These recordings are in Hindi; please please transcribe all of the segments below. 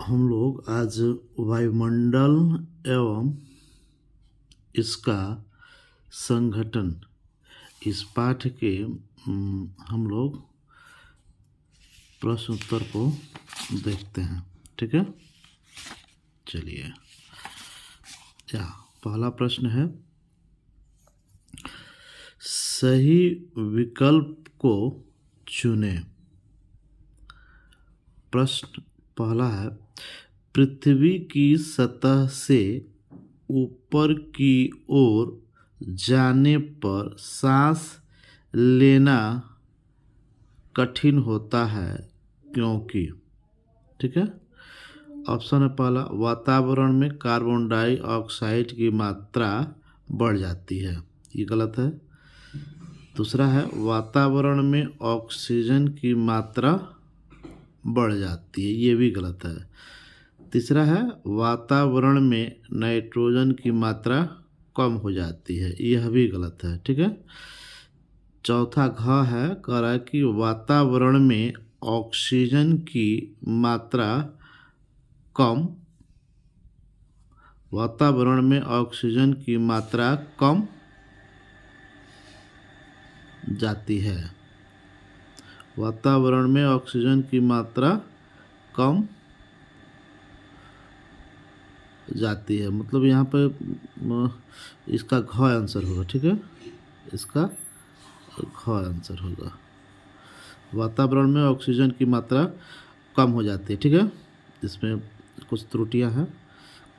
हम लोग आज वायुमंडल एवं इसका संगठन इस पाठ के हम लोग प्रश्न उत्तर को देखते हैं। ठीक है, चलिए। पहला प्रश्न है, सही विकल्प को चुनें। प्रश्न पहला है, पृथ्वी की सतह से ऊपर की ओर जाने पर सांस लेना कठिन होता है क्योंकि। ठीक है, ऑप्शन है पहला, वातावरण में कार्बन डाइऑक्साइड की मात्रा बढ़ जाती है, ये गलत है। दूसरा है, वातावरण में ऑक्सीजन की मात्रा बढ़ जाती है, ये भी गलत है। तीसरा है, वातावरण में नाइट्रोजन की मात्रा कम हो जाती है, यह भी गलत है। ठीक है, चौथा घ है, कह रहा है कि वातावरण में ऑक्सीजन की मात्रा कम, वातावरण में ऑक्सीजन की मात्रा कम जाती है, वातावरण में ऑक्सीजन की मात्रा कम जाती है, मतलब यहाँ पे इसका घ आंसर होगा। ठीक है, इसका घ आंसर होगा, वातावरण में ऑक्सीजन की मात्रा कम हो जाती है। ठीक है, इसमें कुछ त्रुटियां हैं,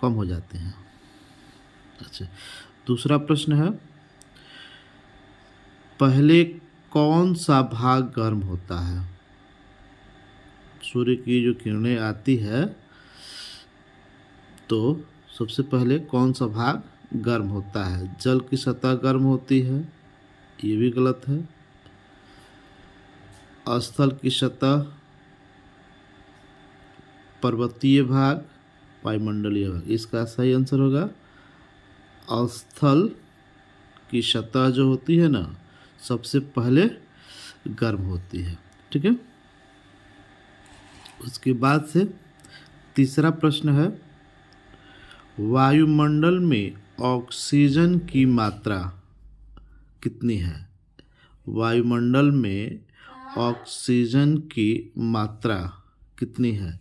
कम हो जाते हैं। अच्छा, दूसरा प्रश्न है, पहले कौन सा भाग गर्म होता है? सूर्य की जो किरणें आती है तो सबसे पहले कौन सा भाग गर्म होता है? जल की सतह गर्म होती है, ये भी गलत है। स्थल की सतह, पर्वतीय भाग, वायुमंडलीय भाग, इसका सही आंसर होगा स्थल की सतह जो होती है ना, सबसे पहले गर्म होती है। ठीक है, उसके बाद से तीसरा प्रश्न है, वायुमंडल में ऑक्सीजन की मात्रा कितनी है? वायुमंडल में ऑक्सीजन की मात्रा कितनी है?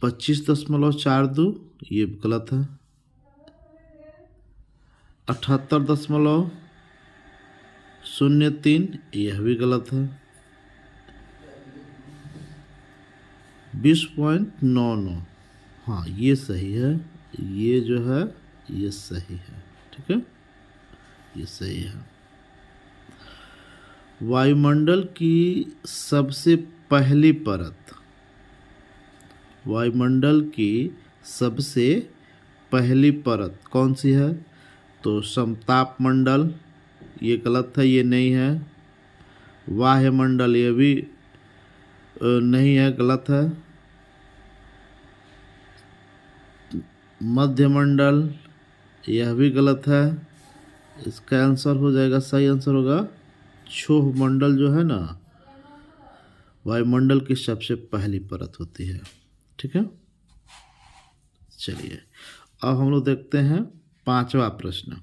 25.42, ये गलत है। 78.03, यह भी गलत है। 20.99, हाँ ये सही है, ये जो है ये सही है। ठीक है, ये सही है। वायुमंडल की सबसे पहली परत, वायुमंडल की सबसे पहली परत कौन सी है? तो समताप मंडल, ये गलत है, ये नहीं है। वायुमंडल, ये भी नहीं है, गलत है। मध्यमंडल, यह भी गलत है। इसका आंसर हो जाएगा, सही आंसर होगा क्षोभ मंडल, जो है ना वायुमंडल की सबसे पहली परत होती है। ठीक है, चलिए अब हम लोग देखते हैं पांचवा प्रश्न,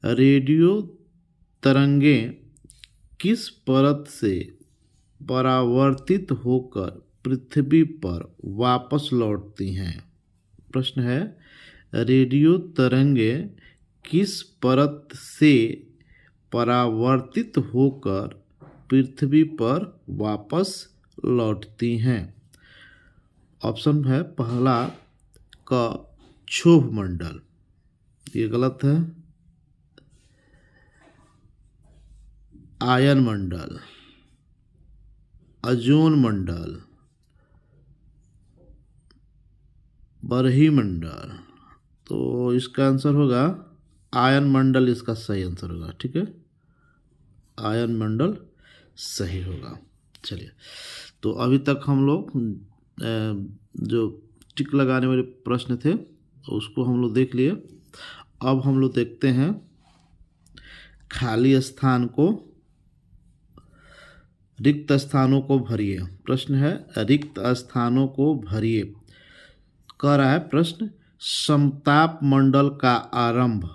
रेडियो तरंगें किस परत से परावर्तित होकर पृथ्वी पर वापस लौटती हैं? प्रश्न है, रेडियो तरंगें किस परत से परावर्तित होकर पृथ्वी पर वापस लौटती हैं? ऑप्शन है पहला का क्षोभ मंडल, ये गलत है। आयन मंडल, ओजोन मंडल, बरही मंडल, तो इसका आंसर होगा आयन मंडल, इसका सही आंसर होगा। ठीक है, आयन मंडल सही होगा। चलिए, तो अभी तक हम लोग जो टिक लगाने वाले प्रश्न थे उसको हम लोग देख लिए। अब हम लोग देखते हैं खाली स्थान को रिक्त स्थानों को भरिए। प्रश्न है रिक्त स्थानों को भरिए। कह रहा है प्रश्न, समताप मंडल का आरंभ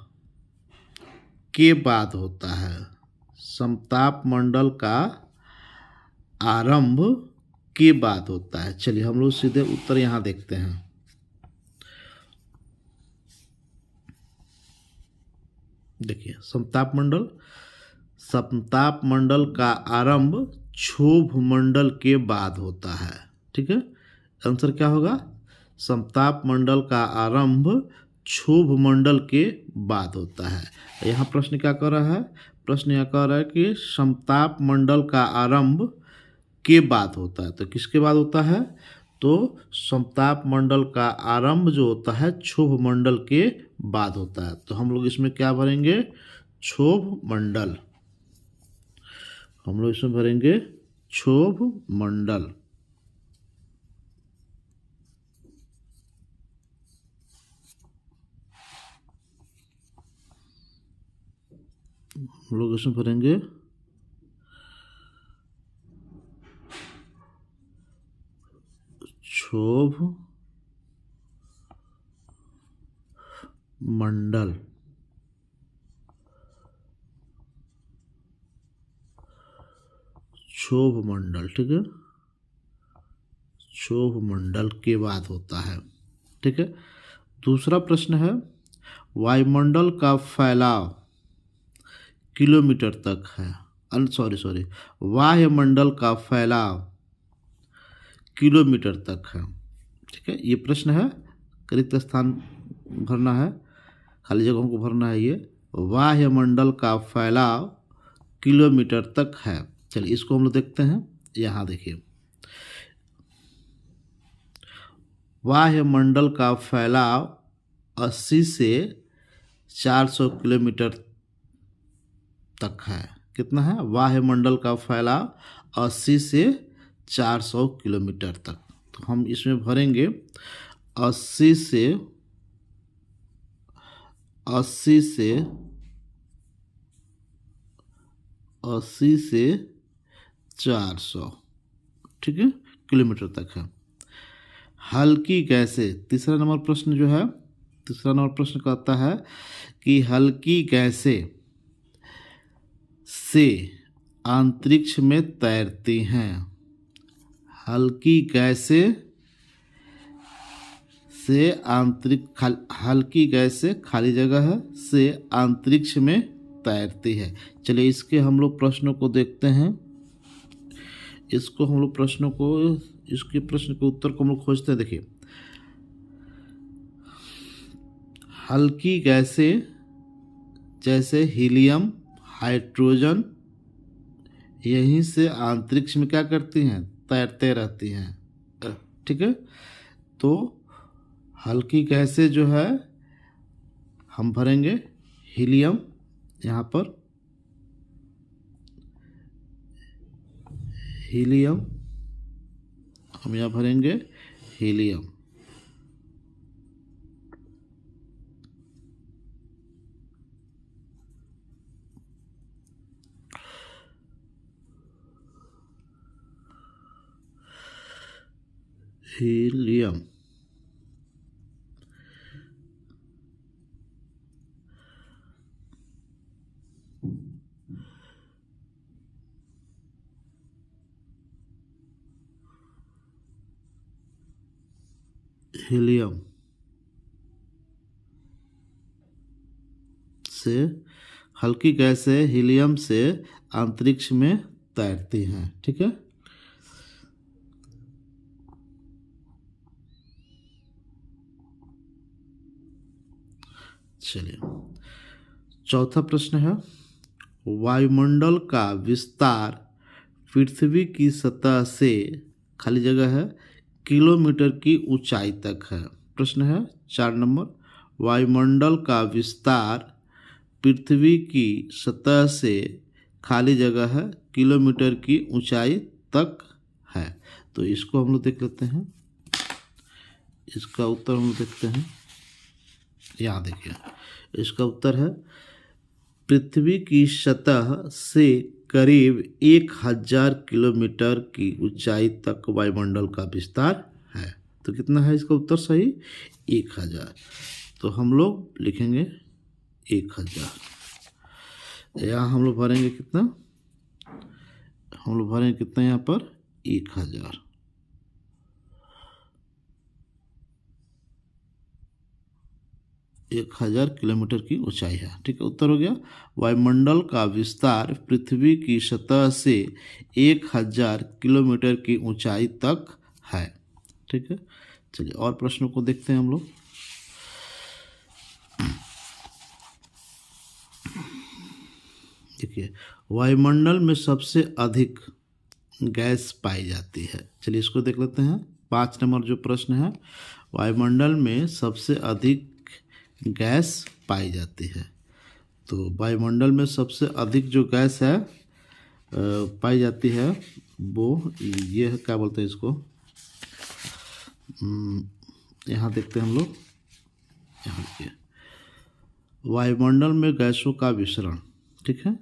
के बाद होता है। समताप मंडल का आरंभ के बाद होता है। चलिए हम लोग सीधे उत्तर यहाँ देखते हैं। देखिए समताप मंडल का आरंभ क्षोभ मंडल के बाद होता है। ठीक है, आंसर क्या होगा? समताप मंडल का आरंभ क्षोभ मंडल के बाद होता है। यहाँ प्रश्न क्या कर रहा है? प्रश्न यह कह रहा है कि समताप मंडल का आरंभ के बाद होता है। तो किसके बाद होता है? तो समताप मंडल का आरंभ जो होता है क्षोभ मंडल के बाद होता है। तो हम लोग इसमें क्या भरेंगे? क्षोभ मंडल। हम लोग इसमें भरेंगे क्षोभ मंडल। हम लोग इसमें भरेंगे क्षोभ मंडल। क्षोभ मंडल, ठीक है, क्षोभ मंडल के बाद होता है। ठीक है, दूसरा प्रश्न है, वायुमंडल का फैलाव किलोमीटर तक है। वायुमंडल का फैलाव किलोमीटर तक है। ठीक है, ये प्रश्न है, रिक्त स्थान भरना है, खाली जगहों को भरना है। ये वायुमंडल का फैलाव किलोमीटर तक है। चलिए इसको हम लोग देखते हैं। यहाँ देखिए, वायुमंडल का फैलाव 80 से 400 किलोमीटर तक है। कितना है? वायुमंडल का फैलाव 80 से 400 किलोमीटर तक। तो हम इसमें भरेंगे 80 से 400, ठीक है, किलोमीटर तक है। हल्की गैसें, तीसरा नंबर प्रश्न जो है, तीसरा नंबर प्रश्न कहता है कि हल्की गैसें से अंतरिक्ष में तैरती हैं। हल्की गैसें से हल्की गैसें खाली जगह है से अंतरिक्ष में तैरती है। चलिए इसके हम लोग प्रश्नों को देखते हैं। इसके प्रश्न के उत्तर को हम लोग खोजते हैं। देखिए, हल्की गैसें जैसे हीलियम, हाइड्रोजन यहीं से अंतरिक्ष में क्या करती हैं? तैरते रहती हैं। ठीक है, तो हल्की गैसें जो है हम भरेंगे हीलियम। यहाँ पर हीलियम, हम यहाँ भरेंगे हीलियम। हीलियम, हीलियम से हल्की गैसें हीलियम से अंतरिक्ष में तैरती हैं। ठीक है, चलिए चौथा प्रश्न है, वायुमंडल का विस्तार पृथ्वी की सतह से खाली जगह है किलोमीटर की ऊंचाई तक है। प्रश्न है 4 नंबर, वायुमंडल का विस्तार पृथ्वी की सतह से खाली जगह है किलोमीटर की ऊंचाई तक है। तो इसको हम लोग देख लेते हैं। इसका उत्तर हम लोग देखते हैं। यहाँ देखिए, इसका उत्तर है पृथ्वी की सतह से करीब 1000 किलोमीटर की ऊंचाई तक वायुमंडल का विस्तार है। तो कितना है इसका उत्तर सही? 1000। तो हम लोग लिखेंगे 1000। यहाँ हम लोग भरेंगे कितना? हम लोग भरेंगे कितना यहाँ पर? 1000। 1000 किलोमीटर की ऊंचाई है। ठीक है, उत्तर हो गया। वायुमंडल का विस्तार पृथ्वी की सतह से 1000 किलोमीटर की ऊंचाई तक है। ठीक है, चलिए और प्रश्नों को देखते हैं हम लोग। देखिए, वायुमंडल में सबसे अधिक गैस पाई जाती है। चलिए इसको देख लेते हैं। 5 नंबर जो प्रश्न है, वायुमंडल में सबसे अधिक गैस पाई जाती है। तो वायुमंडल में सबसे अधिक जो गैस है पाई जाती है वो ये है, क्या बोलते हैं इसको, यहाँ देखते हैं हम लोग। यहाँ देखिए, वायुमंडल में गैसों का विसरण, ठीक है।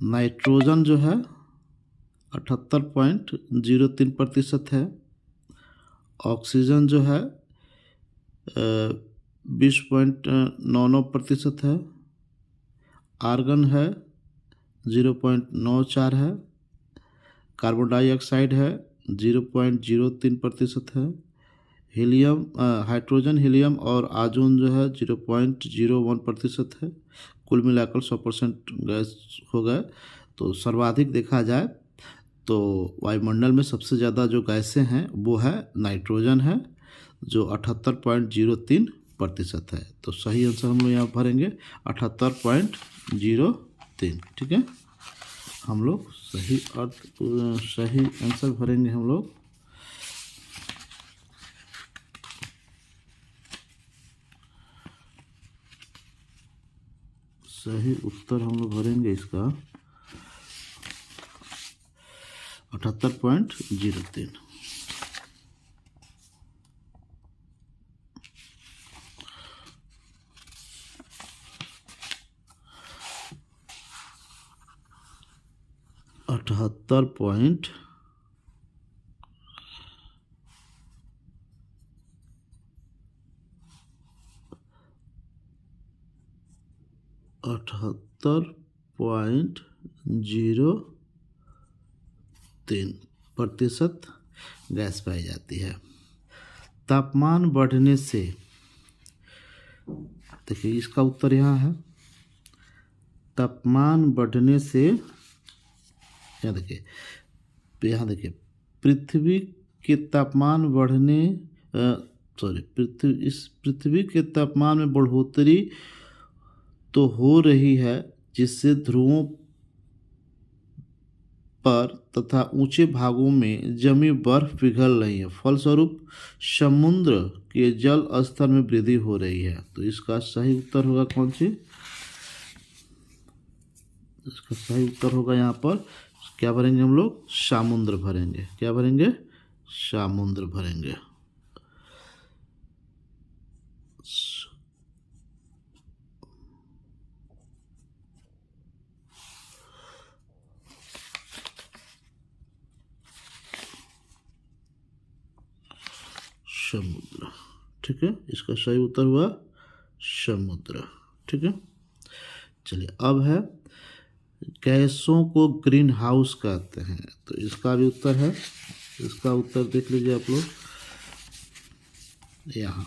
नाइट्रोजन जो है 78.03% है। ऑक्सीजन जो है 20.99% है। आर्गन है 0.94 है। कार्बन डाइऑक्साइड है 0.03% है। हीलियम हाइड्रोजन, हीलियम और आजोन जो है 0.01% है। कुल मिलाकर 100% गैस हो गए। तो सर्वाधिक देखा जाए तो वायुमंडल में सबसे ज़्यादा जो गैसें हैं वो है नाइट्रोजन है, जो 78.03% है। तो सही आंसर हम लोग यहाँ भरेंगे 78.03। ठीक है, हम लोग सही आंसर भरेंगे हम लोग। सही उत्तर हम लोग भरेंगे इसका 78.03। अठहत्तर पॉइंट 03% गैस पाई जाती है। तापमान बढ़ने से, देखिए इसका उत्तर यहाँ है। तापमान बढ़ने से, यहाँ देखिए पृथ्वी के तापमान बढ़ने पृथ्वी के तापमान में बढ़ोतरी तो हो रही है, जिससे ध्रुवों पर तथा ऊंचे भागों में जमी बर्फ पिघल रही है। फलस्वरूप समुद्र के जल स्तर में वृद्धि हो रही है। तो इसका सही उत्तर होगा कौन सी? इसका सही उत्तर होगा यहाँ पर क्या भरेंगे हम लोग? समुद्र भरेंगे। क्या भरेंगे? समुद्र भरेंगे। समुद्र, ठीक है, इसका सही उत्तर हुआ समुद्र। ठीक है, चलिए अब है गैसों को ग्रीन हाउस कहते हैं। तो इसका भी उत्तर है। इसका उत्तर देख लीजिए आप लोग यहाँ।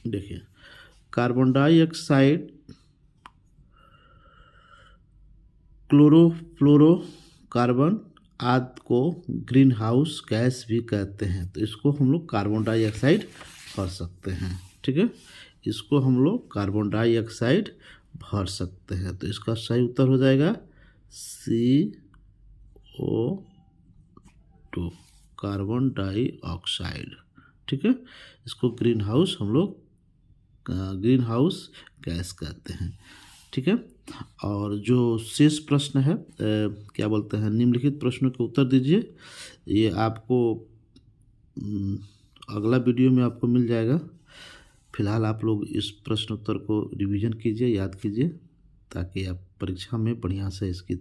देखिए, कार्बन डाइऑक्साइड, क्लोरोफ्लोरोकार्बन आदि को ग्रीन हाउस गैस भी कहते हैं। तो इसको हम लोग कार्बन डाइऑक्साइड भर सकते हैं। ठीक है, इसको हम लोग कार्बन डाइऑक्साइड भर सकते हैं। तो इसका सही उत्तर हो जाएगा CO2, कार्बन डाइऑक्साइड। ठीक है, इसको ग्रीन हाउस हम लोग ग्रीन हाउस गैस कहते हैं। ठीक है, और जो शेष प्रश्न है क्या बोलते हैं, निम्नलिखित प्रश्नों के उत्तर दीजिए। ये आपको अगला वीडियो में आपको मिल जाएगा। फिलहाल आप लोग इस प्रश्न उत्तर को रिवीजन कीजिए, याद कीजिए, ताकि आप परीक्षा में बढ़िया से इसकी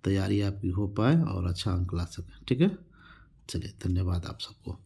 तैयारी आपकी हो पाए और अच्छा अंक ला सकें। ठीक है, चलिए धन्यवाद आप सबको।